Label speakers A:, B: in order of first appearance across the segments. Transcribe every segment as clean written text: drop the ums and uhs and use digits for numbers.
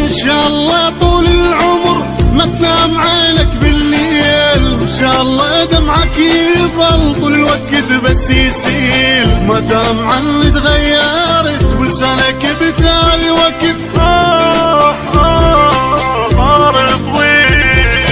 A: ان شاء الله طول العمر ما تنام عينك بالليل، ان شاء الله دمعك يظل طول الوقت بس يسيل، ما دام عني تغيرت ولسانك بتالي وقت
B: صار طويل.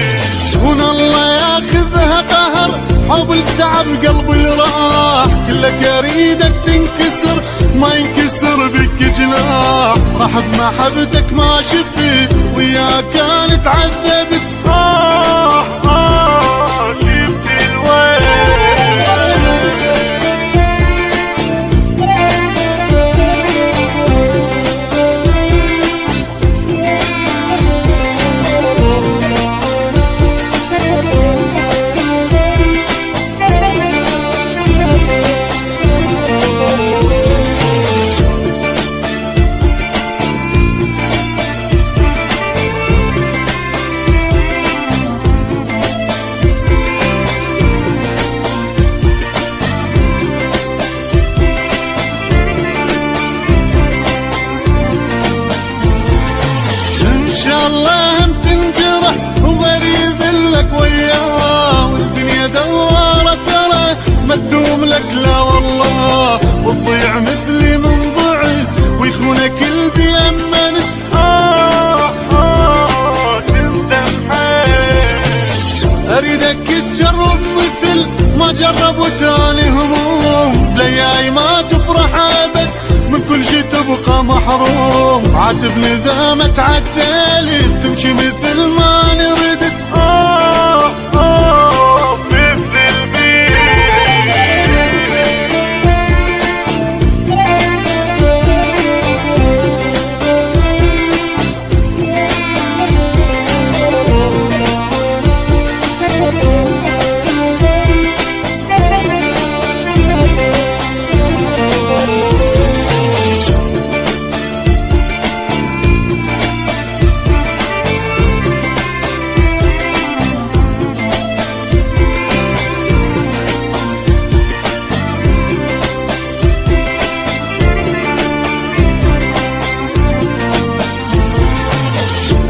A: هنا الله ياخذها قهر، حب التعب قلب الراح، كله اريدك تنكسر ما ينكسر بك جناح، راح بمحبتك ما شفت وياك كانت عذبت
B: شفت الويل.
A: الله هم تنجرح وغير يذلك وياه، والدنيا دوارة ترى ما تدوم لك لا والله، وتضيع مثلي من ضعف ويخونك اللي بيأمنك
B: تندم
A: اريدك تجرب مثل ما جرب وتاني هموم، بلياي ما تفرح ابد من كل شي تبقى محروم، عاتبني اذا ما تعدلي تمشي مثل ما نردت
B: مثل البيت.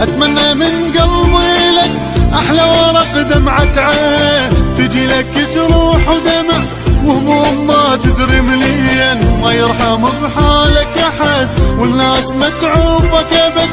A: اتمنى من قلبي لك احلى ورق دمعة عين، تجي لك جروح ودمع وهموم ما تدري مليين، ما يرحم بحالك احد والناس متعوفك ابد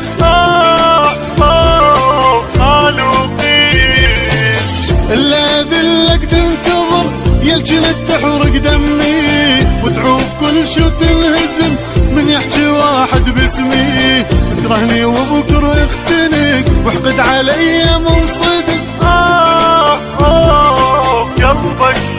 A: الا ذلك تنتظر يلجنك تحرق دمي، وتعوف كل شو تنهزم من يحكي واحد باسمي، تكرهني وبكره يختنق وحقد علي من صدق
B: قلبك